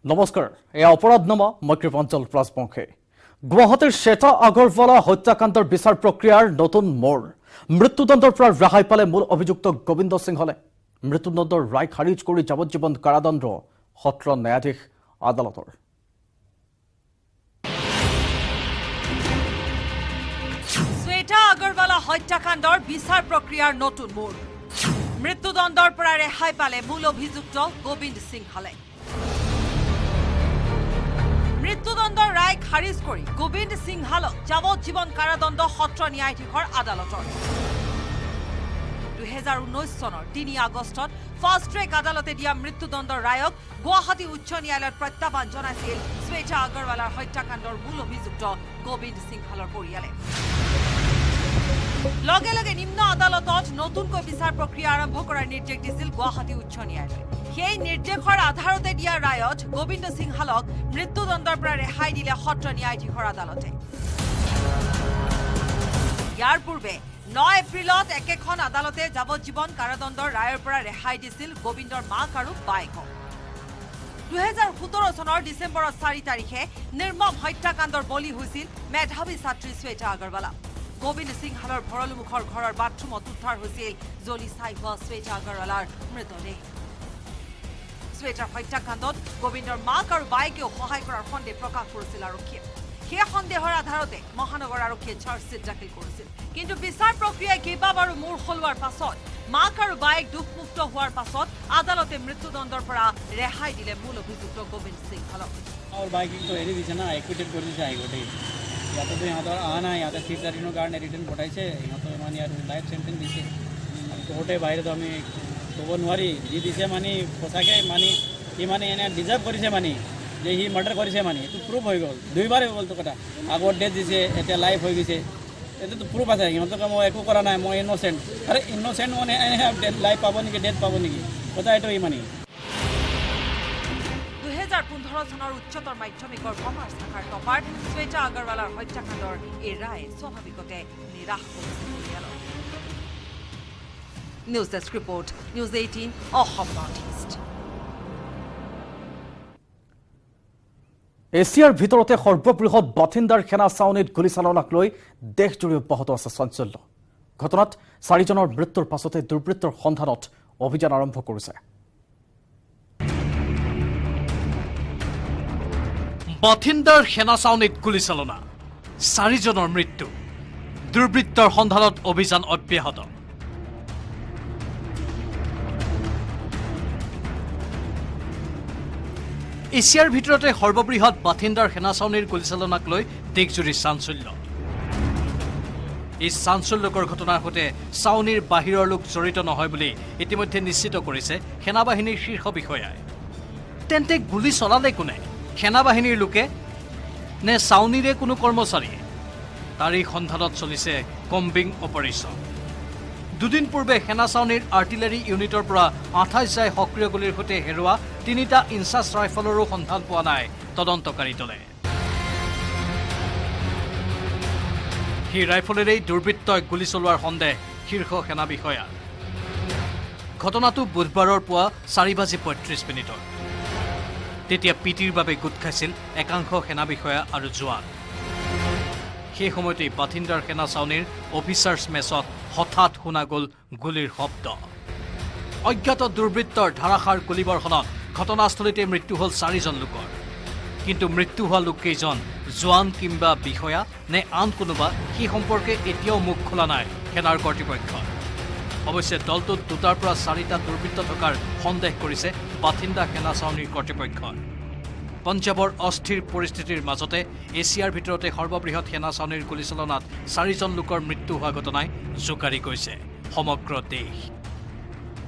নমস্কাৰ এই অপৰাধনামা মই কৃপাঞ্চল ৰাজবংশী গুৱাহাটীৰ শ্বেতা আগৰৱালা হত্যাকাণ্ডৰ বিচাৰ প্ৰক্ৰিয়াৰ নতুন মোড় মৃত্যুদণ্ডৰ পৰা ৰেহাই পালে মূল অভিযুক্ত গোবিন্দ সিংহলে মৃত্যুদণ্ডৰ ৰায় খাৰিজ কৰি যাৱজ্জীৱন কাৰাদণ্ড সত্ৰ ন্যায়াধীশ আদালতৰ শ্বেতা আগৰৱালা হত্যাকাণ্ডৰ বিচাৰ প্ৰক্ৰিয়াৰ নতুন মোড় মৃত্যুদণ্ডৰ পৰা ৰেহাই পালে মূল অভিযুক্ত গোবিন্দ সিংহলে মৃত্যুদণ্ডৰ ৰায় খাৰিজ কৰি গোবিন্দ সিংহালক যাৱজ্জীৱন কাৰাদণ্ড সত্ৰ ন্যায়াধীশৰ আদালতৰ 2019 চনৰ 3 আগষ্টত ফাষ্ট ট্ৰেক আদালতে দিয়া মৃত্যুদণ্ডৰ ৰায়ক গুৱাহাটী উচ্চ ন্যায়ালয়ত প্ৰত্যাহ্বান জনাইছিল শ্বেতা আগৰৱালাৰ হত্যাকাণ্ডৰ মূল অভিযুক্ত গোবিন্দ সিংহালৰ পৰিয়ালে লগে লগে নিম্ন আদালতত নতুনকৈ বিচাৰ প্ৰক্ৰিয়া আৰম্ভ কৰাৰ নিৰ্দেশ দিছিল গুৱাহাটী উচ্চ ন্যায়ালয়ে সেই নিৰ্দেশৰ আধাৰতে দিয়া ৰায়ত গোবিন্দ সিংহালক মৃত্যুদণ্ডৰ পৰা ৰেহাই দিলে সত্ৰ ন্যায়াধীশৰ আদালতে ইয়াৰ পূৰ্বে 9 এপ্ৰিলত একেখন আদালতে যাৱজ্জীৱন কাৰাদণ্ডৰ ৰায়ৰ পৰা ৰেহাই দিছিল গোবিন্দৰ মাক আৰু বায়েকক 2017 চনৰ ডিচেম্বৰৰ 4 তাৰিখে নিৰ্মম হত্যাকাণ্ডৰ বলি হৈছিল মেধাৱী ছাত্ৰী শ্বেতা আগৰৱালা গোবিন্দ সিংহালৰ ভৰলুমুখৰ ঘৰৰ বাথৰুমত উদ্ধাৰ হৈছিল জ্বলি ছাই হোৱা শ্বেতা আগৰৱালাৰ মৃতদেহ শ্বেতাৰ হত্যাকাণ্ডত গোবিন্দৰ মাক আৰু বায়েকেও সহায় কৰাৰ সন্দেহ প্ৰকাশ কৰিছিল আৰক্ষীয়ে সেই সন্দেহৰ আধাৰতে মহানগৰ আৰক্ষীয়ে চাৰ্জশ্বিট দাখিল কৰিছিল কিন্তু বিচাৰ প্ৰক্ৰিয়াই কেইবাবাৰো মূৰ সলোৱাৰ পাছত মাক আৰু বায়েক দুখমুক্ত হোৱাৰ পাছত আদালতে মৃত্যুদণ্ডৰ পৰা ৰেহাই দিলে মূল অভিযুক্ত গোবিন্দ সিংহালক और बाइकिंग तो एरी दिसे ना एक्विटेड कर दिसे हाईकोर्टे या तो यहाँ तो आना यहाँ तो 3 तारिखनो कारण रिटर्न पठाइছে यहाँ तो मान यार लाइफ सेंटेंस दिसे कोर्टे बाहर तो আমি ক'ব নোৱাৰি যি দিছে মানে সঁচাকৈ মানে সি মানে এনে ডিজাৰ্ভ কৰিছে মানে যে সি মাৰ্ডাৰ কৰিছে মানে এইটো প্ৰুফ হৈ গ'ল দুইবাৰ হৈ গ'ল তো কথা আগত ডেথ দিছে এতিয়া লাইফ হৈ গৈছে এইটোতো প্ৰুফ আছে সিহঁতক মই একো কৰা নাই মই ইন'চেণ্ট আৰে ইন'চেণ্ট মানে লাইফ পাব নেকি ডেথ পাব নেকি কথা এইটো মানে 2015 চনৰ উচ্চতৰ মাধ্যমিকৰ কমাৰ্চ শাখাৰ টপাৰ শ্বেতা আগৰৱালাৰ হত্যাকাণ্ডৰ এই ৰায় স্বাভাৱিকতে নিৰাশ কৰিছিল পৰিয়ালক news desk report news 18 Assam north east এছিয়াৰ ভিতৰতে সৰ্ববৃহৎ বাথিন্দাৰ সেনা চাউনীত গুলীচালনাক লৈ দেশজুৰি অব্যাহত আছে চাঞ্চল্য ঘটনাত 4 জনৰ মৃত্যুৰ পাছতে দুৰ্বৃত্তৰ সন্ধানত অভিযান আৰম্ভ কৰিছে বাথিন্দাৰ সেনা চাউনীত গুলীচালনা 4 জনৰ মৃত্যু দুৰ্বৃত্তৰ সন্ধানত অভিযান অব্যাহত এছিয়াৰ ভিতৰতে সৰ্ববৃহৎ বাথিন্দাৰ সেনা চাউনীৰ গুলীচালনাক লৈ দেশজুৰি চাঞ্চল্য এই চাঞ্চল্যকৰ ঘটনাৰ সৈতে চাউনীৰ বাহিৰৰ লোক জড়িত নহয় বুলি ইতিমধ্যে নিশ্চিত কৰিছে সেনাবাহিনীৰ শীৰ্ষ বিষয়াই তেন্তে গুলী চলালে কোনে সেনাবাহিনীৰ লোকে নে চাউনীৰে কোনো কৰ্মচাৰীয়ে তাৰ এই সন্ধানত চলিছে কম্বিং অপাৰেশ্যন দুদিন পূৰ্বে সেনা চাউনীৰ আৰ্টিলাৰী ইউনিটৰ পৰা 28 জাই সক্ৰিয় গুলীৰ সৈতে হেৰুৱা 3টা ইনচাছ ৰাইফলৰো সন্ধান পোৱা নাই তদন্তকাৰী দলে সেই ৰাইফলেৰেই দুৰ্বৃত্তই গুলী চলোৱাৰ সন্দেহ শীৰ্ষ সেনা বিষয়াৰ ঘটনাটো বুধবাৰৰ পুৱা 4:35 তেতিয়া পিটিৰ বাবে গোট খাইছিল একাংশ সেনা বিষয়া আৰু জোৱান সেই সময়তেই বাথিন্দাৰ সেনা চাউনীৰ অফিচাৰ্ছ মেছত হঠাৎ শুনা গ'ল গুলীৰ শব্দ অজ্ঞাত দুৰ্বৃত্তৰ ধাৰাসাৰ গুলীবৰ্ষণত ঘটনাস্থলীতে মৃত্যু হ'ল 4 জন লোকৰ কিন্তু মৃত্যু হোৱা লোককেইজন জোৱান কিংবা বিষয়া নে আন কোনোবা সেই সম্পৰ্কে এতিয়াও মুখ খোলা নাই সেনাৰ কৰ্তৃপক্ষই অৱশ্যে দলটোত 2টাৰ পৰা 4টা দুৰ্বৃত্ত থকাৰ সন্দেহ কৰিছে বাথিন্দা সেনা চাউনীৰ কৰ্তৃপক্ষই পঞ্জাবৰ অস্থিৰ পৰিস্থিতিৰ মাজতে এছিয়াৰ ভিতৰতে সৰ্ববৃহৎ সেনা চাউনীৰ গুলীচালনাত 4 জন লোকৰ মৃত্যু হোৱা ঘটনাই জোকাৰি গৈছে সমগ্ৰ দেশ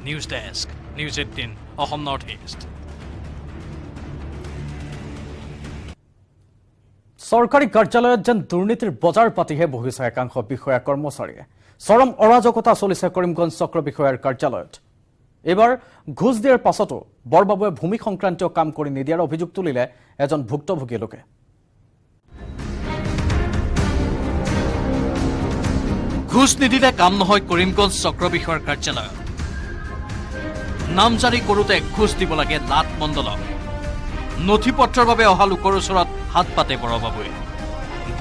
news desk news 18 Assam north east চৰকাৰী কাৰ্যালয়ত যেন দুৰ্নীতিৰ বজাৰ পাতিহে বহিছে একাংশ বিষয়া কৰ্মচাৰীয়ে চৰম অৰাজকতা চলিছে কৰিমগঞ্জ চক্ৰ বিষয়াৰ কাৰ্যালয়ত এবাৰ ঘুষ দিয়াৰ পাছতো বৰবাবুৱে ভূমি সংক্ৰান্তীয় কাম কৰি নিদিয়াৰ অভিযোগ তুলিলে এজন ভুক্তভোগী লোকে ঘুষ নিদিলে কাম নহয় কৰিমগঞ্জ চক্ৰ বিষয়াৰ কাৰ্যালয়ত নাম জাৰি কৰোঁতে ঘুষ দিব লাগে লাট মণ্ডলক নথি পত্ৰৰ বাবে অহা লোকৰ ওচৰত হাত পাতে বৰবাবুৱে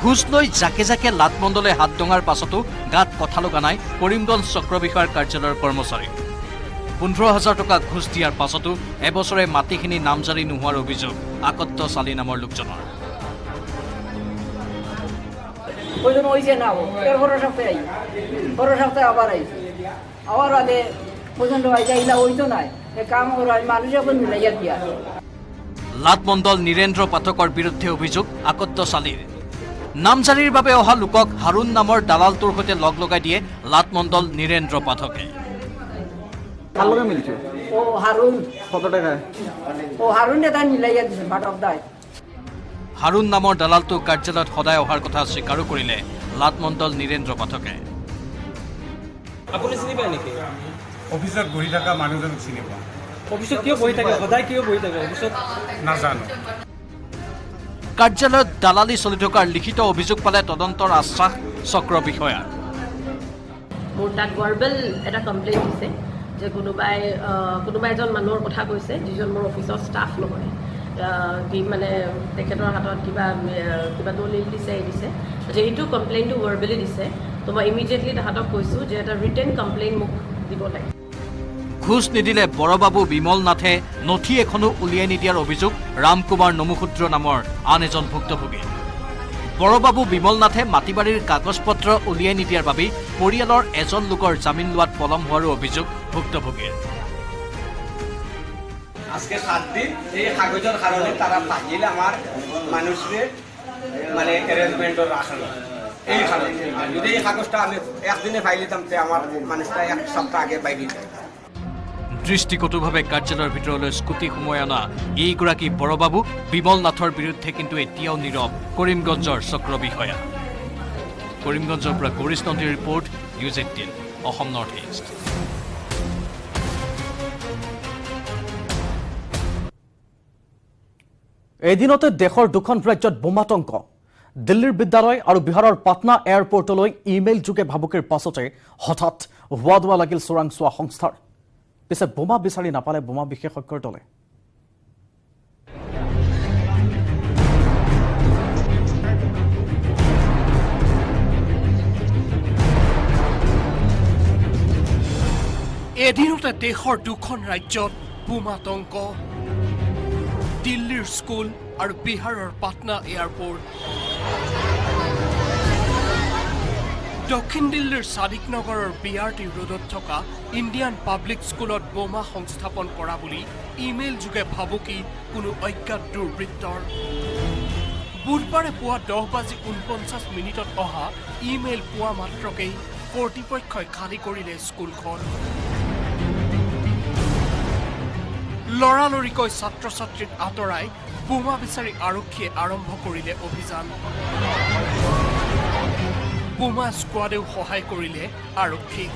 ঘোষ লৈ জাকে জাকে লাটমণ্ডলে হাত ডঙাৰ পাছতো গাত কথা লগা নাই কৰিমগঞ্জ চক্ৰ বিষয়াৰ কাৰ্যালয়ৰ কৰ্মচাৰী 15,000 টকা ঘোষ দিয়াৰ পাছতো এবছৰে মাটিখিনি নামজাৰি নোহোৱাৰ অভিযোগ আকত্ত চালি নামৰ লোকজনৰ ওইজন হয়েছে না এর বড় সপ্তাহে আবার আইছে আবার আগে পর্যন্ত আইলা ওই তো নাই কাম করা মানুষের উপর মিলাইয়া দিয়া লাটমণ্ডল নীৰেন্দ্ৰ পাঠকৰ বিৰুদ্ধে অভিযোগ আকত্ত চালিৰ নামজাৰিৰ বাবে অহা লোকক হাৰুণ নামৰ দালালটোৰ সৈতে লগ লগাই দিয়ে লাটমণ্ডল নীৰেন্দ্ৰ পাঠকে কাৰ লগে মিলছে ও হাৰুন কত টাকা ও হাৰুন এটা মিলাইয়া দিছে বাট অফ দাই হাৰুণ নামৰ দালালটোক কাৰ্যালয়ত সদায় অহাৰ কথা স্বীকাৰো কৰিলে লাটমণ্ডল নীৰেন্দ্ৰ পাঠকে আপুনি চিনি পায় নেকি অফিসত বহি থকা মানুহজনক চিনি পাওঁ অফিচত কিয় বহি থাকে সদায় কিয় বহি থাকে অফিচত নাজানো কাৰ্যালয়ত দালালি চলি থকাৰ লিখিত অভিযোগ পালে তদন্তৰ আশ্বাস চক্ৰ বিষয়াৰ মোৰ তাত ভাৰ্বেল এটা কমপ্লেইন দিছে যে কোনোবাই এজন মানুহৰ কথা কৈছে যিজন মোৰ অফিচৰ ষ্টাফ নহয় মানে তেখেতৰ হাতত কিবা দলিল দিছে যে এইটো কমপ্লেইনটো ভাৰ্বেলি দিছে তো মই ইমিডিয়েটলি তাহাঁতক কৈছোঁ যে এটা ৰিটেন কমপ্লেইন মোক দিব লাগে ঘোষ নিদিলে বৰবাবু বিমল নাথে নথি এখনো উলিয়াই নিদিয়াৰ অভিযোগ ৰামকুমাৰ নমুসূত্ৰ নামৰ আন এজন ভুক্তভোগী বৰবাবু বিমল নাথে মাটিবাৰীৰ কাগজ পত্ৰ উলিয়াই নিদিয়াৰ বাবে পৰিয়ালৰ এজন লোকৰ জামিন লোৱাত পলম হোৱাৰো অভিযোগ ভুক্তভোগীৰ আজকে 7 দিন এই কাগজের কারণে তারা পাইলে আমার মানুষের মানে অ্যারেঞ্জমেন্টর রাখা এই কারণে যদি এই কাগজটা আমি একদিনে পাই নিতাম তে আমার মানুষটা এক সপ্তাহ আগে পাই দিত দৃষ্টিকটুভাৱে কাৰ্যালয়ৰ ভিতৰলৈ স্কুটি সোমোৱাই অনা এইগৰাকী বৰবাবু বিমল নাথৰ বিৰুদ্ধে কিন্তু এতিয়াও নীৰৱ কৰিমগঞ্জৰ চক্ৰ বিষয়া কৰিমগঞ্জৰ পৰা গৌৰীশ নন্দীৰ report news 18 Assam north east এদিনতে দেশৰ দুখন ৰাজ্যত বোমাতংক দিল্লীৰ বিদ্যালয় আৰু বিহাৰৰ পাটনা এয়াৰপৰ্টলৈ ইমেইল যোগে ভাবুকিৰ পাছতে হঠাৎ হোৱা লাগিল চোৰাংচোৱা সংস্থাৰ পিছে বোমা বিচাৰি নাপালে বোমা বিশেষজ্ঞৰ দলে এদিনতে দেশৰ দুখন ৰাজ্যত বোমাতংক দিল্লীৰ স্কুল আৰু বিহাৰৰ পাটনা এয়াৰপৰ্ট দক্ষিণ দিল্লীৰ সাদিক নগৰৰ বিআৰটি ৰোডত থকা ইণ্ডিয়ান পাব্লিক স্কুলত বোমা সংস্থাপন কৰা বুলি ইমেইল যোগে ভাবুকি কোনো অজ্ঞাত দুৰ্বৃত্তৰ বুধবাৰে পুৱা 10:49 অহা ইমেইল পোৱা মাত্ৰকেই কৰ্তৃপক্ষই খালী কৰিলে স্কুলখন লৰালৰিকৈ ছাত্ৰ ছাত্ৰীক আঁতৰাই বোমা বিচাৰি আৰক্ষীয়ে আৰম্ভ কৰিলে অভিযান বোমা স্কোৱাডেও সহায় কৰিলে আৰক্ষীক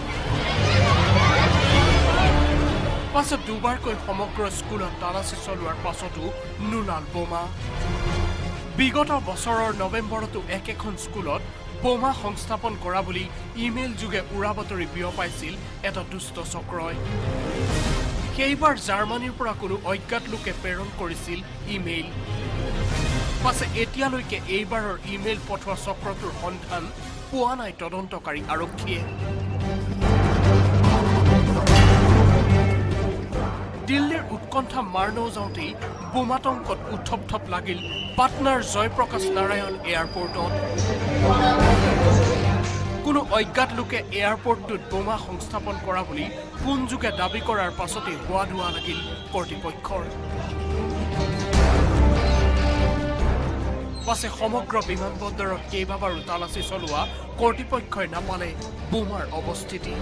পাছত দুবাৰকৈ সমগ্ৰ স্কুলত তালাচী চলোৱাৰ পাছতো নোলাল বোমা বিগত বছৰৰ নৱেম্বৰতো একেখন স্কুলত বোমা সংস্থাপন কৰা বুলি ইমেইল যোগে উৰাবাতৰি বিয়পাইছিল এটা দুষ্ট চক্ৰই সেইবাৰ জাৰ্মানীৰ পৰা কোনো অজ্ঞাত লোকে প্ৰেৰণ কৰিছিল ইমেইল পাছে এতিয়ালৈকে এইবাৰৰ ইমেইল পঠোৱা চক্ৰটোৰ সন্ধান পোৱা নাই তদন্তকাৰী আৰক্ষীয়ে দিল্লীৰ উৎকণ্ঠা মাৰ নৌযাওঁতেই বোমাতংকত উত্থপ লাগিল পাটনাৰ জয়প্ৰকাশ নাৰায়ণ এয়াৰপৰ্টত কোনো অজ্ঞাত লোকে এয়াৰপৰ্টটোত বোমা সংস্থাপন কৰা বুলি ফোনযোগে দাবী কৰাৰ পাছতে হোৱা লাগিল কৰ্তৃপক্ষৰ পাছে সমগ্ৰ বিমানবন্দৰত কেইবাবাৰো তালাচী চলোৱা কৰ্তৃপক্ষই নাপালে বোমাৰ অৱস্থিতি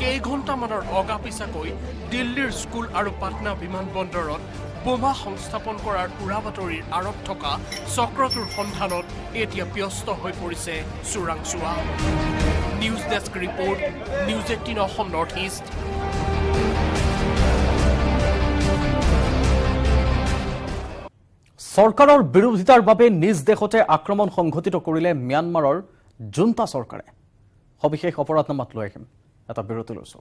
কেইঘণ্টামানৰ অগাপিছাকৈ দিল্লীৰ স্কুল আৰু পাটনা বিমানবন্দৰত বোমা সংস্থাপন কৰাৰ উৰাবাতৰিৰ আঁৰত থকা চক্ৰটোৰ সন্ধানত এতিয়া ব্যস্ত হৈ পৰিছে চোৰাংচোৱা news desk report news 18 Assam north east চৰকাৰৰ বিৰোধিতাৰ বাবে নিজ দেশতে আক্ৰমণ সংঘটিত কৰিলে ম্যানমাৰৰ জুণ্টা চৰকাৰে সবিশেষ অপৰাধনামাত লৈ আহিম এটা বিৰতি লৈছো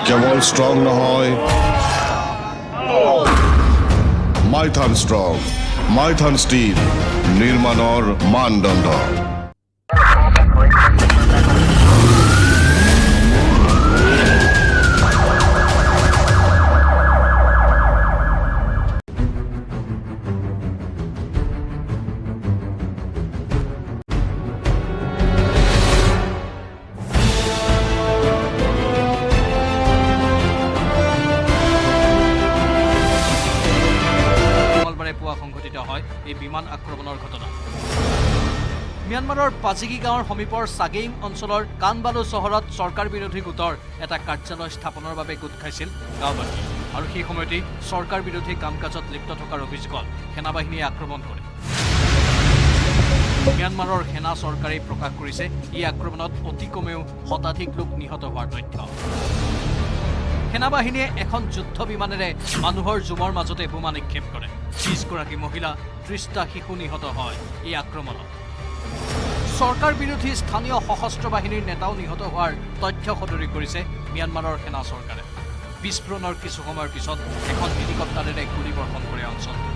কেৱল ষ্ট্ৰং নহয় মাইথান ষ্ট্ৰং মাইথান ষ্টীল নিৰ্মাণৰ মানদণ্ড সংঘটিত হয় এই বিমান আক্ৰমণৰ ঘটনা ম্যানমাৰৰ পাজিগি গাঁৱৰ সমীপৰ সাগেইম অঞ্চলৰ কানবালু চহৰত চৰকাৰ বিৰোধী গোটৰ এটা কাৰ্যালয় স্থাপনৰ বাবে গোট খাইছিল গাঁওবাসী আৰু সেই সময়তে চৰকাৰ বিৰোধী কাম কাজত লিপ্ত থকাৰ অভিযোগত সেনাবাহিনীয়ে আক্ৰমণ কৰে ম্যানমাৰৰ সেনা চৰকাৰে প্ৰকাশ কৰিছে এই আক্ৰমণত অতি কমেও শতাধিক লোক নিহত হোৱাৰ তথ্য সেনাবাহিনীয়ে এখন যুদ্ধ বিমানেৰে মানুহৰ জুমৰ মাজতে বোমা নিক্ষেপ কৰে 30 গৰাকী মহিলা 30টা শিশু নিহত হয় এই আক্ৰমণত চৰকাৰ বিৰোধী স্থানীয় সশস্ত্ৰ বাহিনীৰ নেতাও নিহত হোৱাৰ তথ্য সদৰি কৰিছে ম্যানমাৰৰ সেনা চৰকাৰে বিস্ফোৰণৰ কিছু সময়ৰ পিছত এখন হেলিকপ্টাৰেৰে গুলীবৰ্ষণ কৰে অঞ্চলটো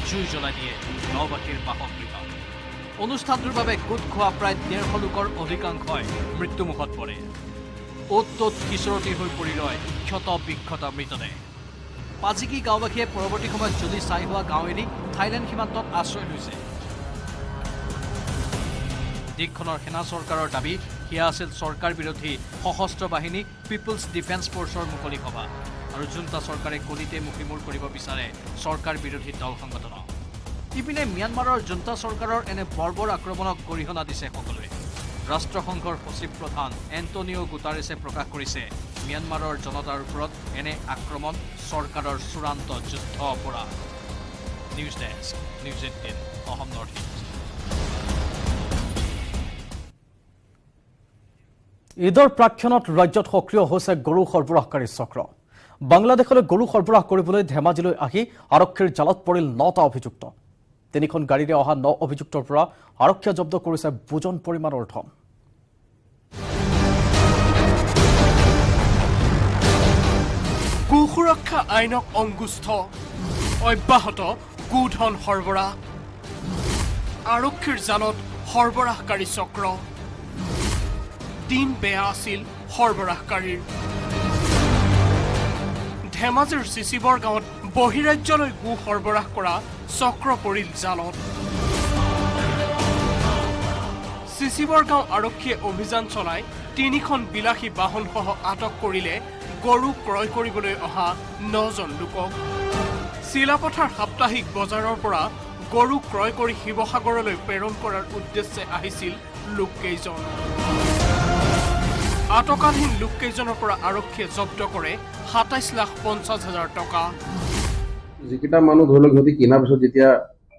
জুই জ্বলাই দিয়ে গাঁওবাসীৰ বাসগৃহ অনুষ্ঠানটোৰ বাবে গোট খোৱা প্ৰায় 150 লোকৰ অধিকাংশই মৃত্যুমুখত পৰে অ'ত ত'ত কিশোৰতী হৈ পৰি ৰয় ক্ষত বিক্ষত মৃতদেহ পাজিগি গাঁওবাসীয়ে পৰৱৰ্তী সময়ত জ্বলি ছাই হোৱা গাঁও এৰি থাইলেণ্ড সীমান্তত আশ্ৰয় লৈছে দেশখনৰ সেনা চৰকাৰৰ দাবী সেয়া আছিল চৰকাৰ বিৰোধী সশস্ত্ৰ বাহিনী পিপলছ ডিফেন্স ফ'ৰ্চৰ মুকলি সভা আৰু জুণ্টা চৰকাৰে কলিতে মুখিমূৰ কৰিব বিচাৰে চৰকাৰ বিৰোধী দল সংগঠনক ইপিনে ম্যানমাৰৰ জুণ্টা চৰকাৰৰ এনে বৰ্বৰ আক্ৰমণক গৰিহণা দিছে সকলোৱে ৰাষ্ট্ৰসংঘৰ সচিব প্ৰধান এণ্টনিঅ গুটাৰেছে প্ৰকাশ কৰিছে ম্যানমাৰৰ জনতাৰ ওপৰত এনে আক্ৰমণ চৰকাৰৰ চূড়ান্ত যুদ্ধ অপৰাধ news desk news 18 Assam north east ঈদৰ প্ৰাক্ষণত ৰাজ্যত সক্ৰিয় হৈছে গৰু সৰবৰাহকাৰী চক্ৰ বাংলাদেশলৈ গৰু সৰবৰাহ কৰিবলৈ ধেমাজিলৈ আহি আৰক্ষীৰ জালত পৰিল 9টা অভিযুক্ত 3খন গাড়ীৰে অহা 9 অভিযুক্তৰ পৰা আৰক্ষীয়ে জব্দ কৰিছে বুজন পৰিমাণৰ ধন গো সুৰক্ষা আইনক অংগুষ্ঠ অব্যাহত গোধন সৰবৰাহ আৰক্ষীৰ জালত সৰবৰাহকাৰী চক্ৰ দিন বেয়া আছিল সৰবৰাহকাৰীৰ ধেমাজিৰ চিচিবৰ গাঁৱত বহিৰাজ্যলৈ গো সৰবৰাহ কৰা চক্ৰ পৰিল জালত চিচিবৰ গাঁও আৰক্ষীয়ে অভিযান চলাই 3খন বিলাসী বাহনসহ আটক কৰিলে গৰু ক্ৰয় কৰিবলৈ অহা 9জন লোকক চিলাপথাৰ সাপ্তাহিক বজাৰৰ পৰা গৰু ক্ৰয় কৰি শিৱসাগৰলৈ প্ৰেৰণ কৰাৰ উদ্দেশ্যে আহিছিল লোককেইজন আটকাধীন লোককেইজনৰ পৰা আৰক্ষীয়ে জব্দ কৰে 27,50,000 টকা যিকেইটা মানুহ ধৰি লওক সিহঁতি কিনাৰ পিছত যেতিয়া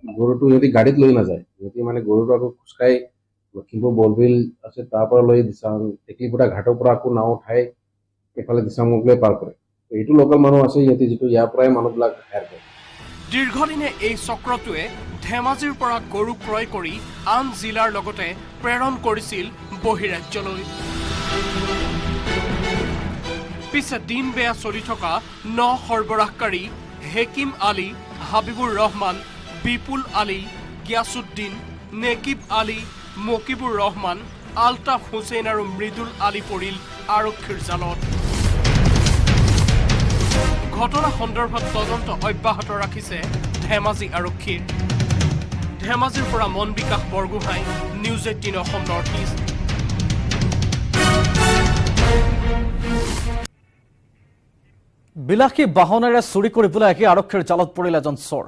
গৰুটো সিহঁতি গাড়ীত লৈ নাযায় সিহঁতি মানে গৰুটো আকৌ খোজকাঢ়ি লখিমপুৰ বলবিল আছে তাৰ পৰা লৈ টেকলিপুটা ঘাটৰ পৰা আকৌ নাও উঠাই এইফালে দিচাংমুখলৈ পাৰ কৰে এইটো লোকেল মানুহ আছে সিহঁতি যিটো ইয়াৰ পৰাই মানুহবিলাক হেৰ কৰে দীৰ্ঘদিনে এই চক্ৰটোৱে ধেমাজিৰ পৰা গৰু ক্ৰয় কৰি আন জিলাৰ লগতে প্ৰেৰণ কৰিছিল বহিৰাজ্যলৈ পিছে দিন বেয়া চলি থকা 9 সৰবৰাহকাৰী হেকিম আলী হাবিবুৰ ৰহমান বিপুল আলী গিয়াছুদ্দিন নেকিব আলী মকিবুৰ ৰহমান আলতাফ হুছেইন আৰু মৃদুল আলী পৰিল আৰক্ষীৰ জালত ঘটনা সন্দৰ্ভত তদন্ত অব্যাহত ৰাখিছে ধেমাজি আৰক্ষীৰ ধেমাজিৰ পৰা Mon Bikash Borgohain news 18 Assam north east বিলাসী বাহনেৰে চুৰি কৰিবলৈ আহি আৰক্ষীৰ জালত পৰিল এজন চোৰ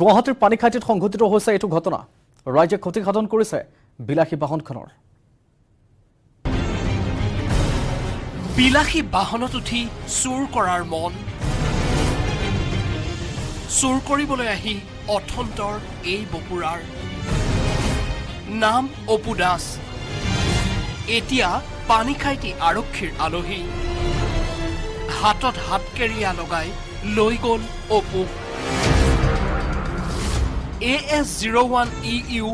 গুৱাহাটীৰ পানীখাইটিত সংঘটিত হৈছে এইটো ঘটনা ৰাইজে ক্ষতিসাধন কৰিছে বিলাসী বাহনখনৰ বিলাসী বাহনত উঠি চুৰ কৰাৰ মন চুৰ কৰিবলৈ আহি অথন্তৰ এই বপুৰাৰ নাম অপু দাস এতিয়া পানীখাইটি আৰক্ষীৰ আলহী হাতত হাতকেৰিয়া লগাই লৈ গ'ল অপুক AS01EU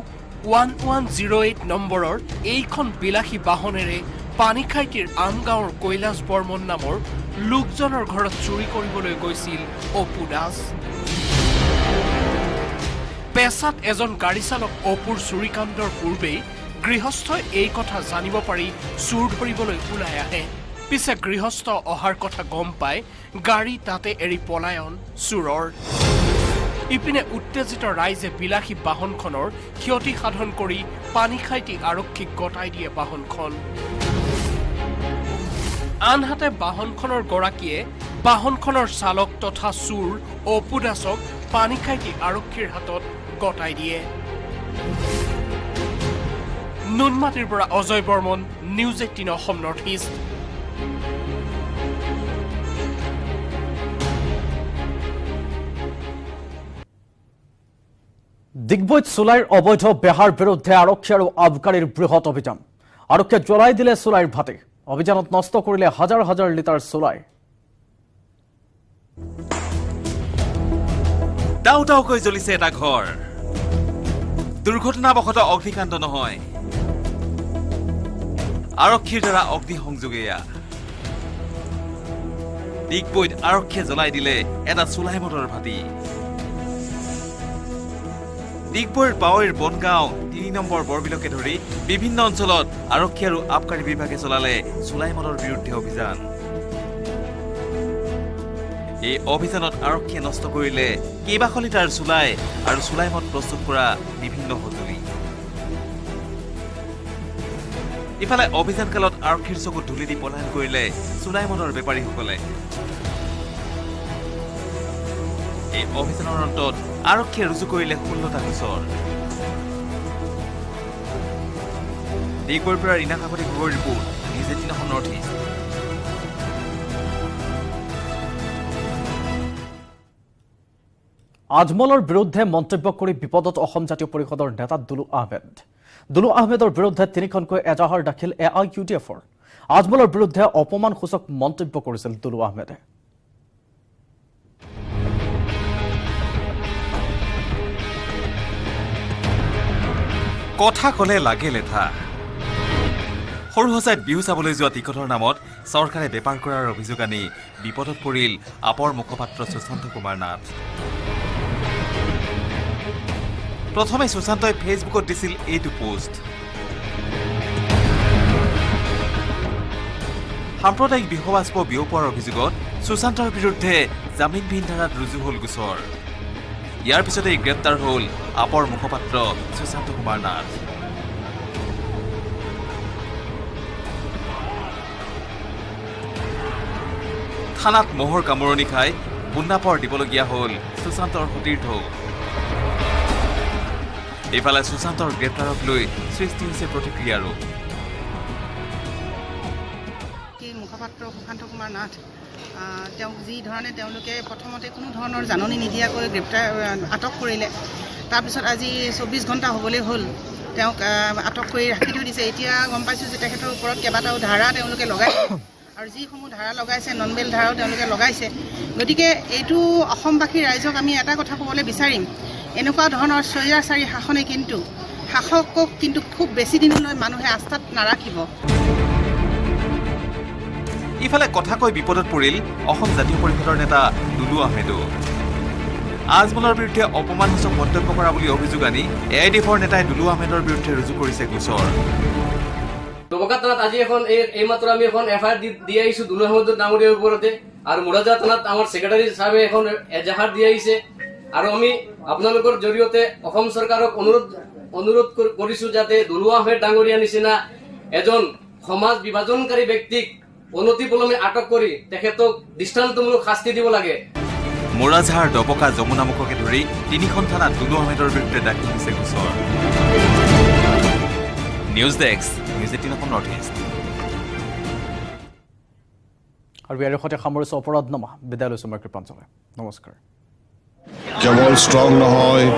1108 নম্বৰৰ এইখন বিলাসী বাহনেৰে পানীখাইটিৰ আমগাঁৱৰ কৈলাশ বৰ্মন নামৰ লোকজনৰ ঘৰত চুৰি কৰিবলৈ গৈছিল অপু দাস পেছাত এজন গাড়ী চালক অপুৰ চুৰিকাণ্ডৰ পূৰ্বেই গৃহস্থই এই কথা জানিব পাৰি চুৰ ধৰিবলৈ ওলাই আহে পিছে গৃহস্থ অহাৰ কথা গম পাই গাড়ী তাতে এৰি পলায়ন চুৰৰ ইপিনে উত্তেজিত ৰাইজে বিলাসী বাহনখনৰ ক্ষতি সাধন কৰি পানীখাইটি আৰক্ষীক গতাই দিয়ে বাহনখন আনহাতে বাহনখনৰ গৰাকীয়ে বাহনখনৰ চালক তথা চুৰ অপু দাসক পানীখাইটি আৰক্ষীৰ হাতত গতাই দিয়ে নুনমাটিৰ পৰা Ajay Barman news 18 Assam north east ডিগবৈত চুলাইৰ অবৈধ বেহাৰ বিৰুদ্ধে আৰক্ষী আৰু আবকাৰীৰ বৃহৎ অভিযান আৰক্ষীয়ে জ্বলাই দিলে চুলাইৰ ভাটি অভিযানত নষ্ট কৰিলে হাজাৰ হাজাৰ লিটাৰ চুলাই দাও দাওকৈ জ্বলিছে এটা ঘৰ দুৰ্ঘটনাবশতঃ অগ্নিকাণ্ড নহয় আৰক্ষীৰ দ্বাৰা অগ্নি সংযোগেয়া ডিগবৈত আৰক্ষীয়ে জ্বলাই দিলে এটা চুলাই মটৰ ভাটি ডিগবৈৰ পাৱৈৰ বনগাঁও ৩ নম্বৰ বৰবিলকে ধৰি বিভিন্ন অঞ্চলত আৰক্ষী আৰু আবকাৰী বিভাগে চলালে চুলাই মদৰ বিৰুদ্ধে অভিযান এই অভিযানত আৰক্ষীয়ে নষ্ট কৰিলে কেইবাশ লিটাৰ চুলাই আৰু চুলাই মদ প্ৰস্তুত কৰা বিভিন্ন সঁজুলি ইফালে অভিযানকালত আৰক্ষীৰ চকুত ধুলি দি পলায়ন কৰিলে চুলাই মদৰ বেপাৰীসকলে এই অভিযানৰ অন্তত আৰক্ষীয়ে ৰুজু কৰিলে 16টা গোচৰ ডিগবৈৰ পৰা ৰীনা কাকতি গগৈৰ report news 18 Assam north east আজমলৰ বিৰুদ্ধে মন্তব্য কৰি বিপদত অসম জাতীয় পৰিষদৰ নেতা দুলু আহমেদৰ বিৰুদ্ধে 3খনকৈ এজাহাৰ দাখিল AIUDFৰ আজমলৰ বিৰুদ্ধে অপমানসূচক মন্তব্য কৰিছিল দুলু আহমেদে কথা কলে লাগে লেঠা সৰু সজাইত বিহু চাবলৈ যোৱা টিকটৰ নামত চৰকাৰে বেপাৰ কৰাৰ অভিযোগ আনি বিপদত পৰিল আপৰ মুখপাত্ৰ সুশান্ত কুমাৰ নাথ প্ৰথমে সুশান্তই ফেচবুকত দিছিল এইটো পোষ্ট সাম্প্ৰদায়িক বিহবাস্প বিয়পোৱাৰ অভিযোগত সুশান্তৰ বিৰুদ্ধে জামিনবিহীন ধাৰাত ৰুজু হ'ল গোচৰ ইয়াৰ পিছতে গ্ৰেপ্তাৰ হ'ল আপৰ মুখপাত্ৰ সুশান্ত কুমাৰ নাথ থানাত মহৰ কামৰণি খাই বুন্দাপৰ দিবলগীয়া হ'ল সুশান্তৰ সতীৰ্থ এইফালে সুশান্তৰ গ্ৰেপ্তাৰক লৈ সৃষ্টি হৈছে প্ৰতিক্ৰিয়াৰো মুখপাত্ৰ সুশান্ত কুমাৰ নাথ তেওঁক যি ধৰণে তেওঁলোকে প্ৰথমতে কোনো ধৰণৰ জাননী নিদিয়াকৈ আটক কৰিলে তাৰপিছত আজি 24 ঘণ্টা হ'বলৈ হ'ল তেওঁক আটক কৰি ৰাখি থৈ দিছে এতিয়া গম পাইছোঁ যে তেখেতৰ ওপৰত কেইবাটাও ধাৰা তেওঁলোকে লগাইছে আৰু যিসমূহ ধাৰা লগাইছে নন বেল ধাৰাও তেওঁলোকে লগাইছে গতিকে এইটো অসমবাসী ৰাইজক আমি এটা কথা ক'বলৈ বিচাৰিম এনেকুৱা ধৰণৰ স্বৈৰাচাৰী শাসনে কিন্তু শাসকক কিন্তু খুব বেছি দিনলৈ মানুহে আস্থাত নাৰাখিব ইফালে কথা কৈ বিপদত পৰিল অসম জাতীয় পৰিষদৰ নেতা দুলু আহমেদো আজমলৰ বিৰুদ্ধে অপমানসূচক মন্তব্য কৰা বুলি অভিযোগ আনি AIDFৰ নেতাই দুলু আহমেদৰ বিৰুদ্ধে ৰুজু কৰিছে গোচৰ দবকা থানাত আজি এখন এইমাত্ৰ আমি এখন FIR দি আহিছোঁ দুলু আহমেদৰ ডাঙৰীয়াৰ ওপৰতে আৰু মুৰাজা থানাত আমাৰ ছেক্ৰেটাৰী সাহেবে এখন এজাহাৰ দি আহিছে আৰু আমি আপোনালোকৰ জৰিয়তে অসম চৰকাৰক অনুৰোধ কৰিছোঁ যাতে দুলু আহমেদ ডাঙৰীয়া নিচিনা এজন সমাজ বিভাজনকাৰী ব্যক্তিক অনতিপলমে আটক কৰি তেখেতক দৃষ্টান্তমূলক শাস্তি দিব লাগে মোৰাঝাৰ দবকা যমুনামুখকে ধৰি 3খন থানাত দুলু আহমেদৰ বিৰুদ্ধে দাখিল হৈছে গোচৰ news desk news 18 Assam north east আৰু ইয়াৰ সৈতে সামৰিছোঁ অপৰাধনামা বিদায় লৈছোঁ মই কৃপাঞ্চলে নমস্কাৰ কেৱল ষ্ট্ৰং নহয়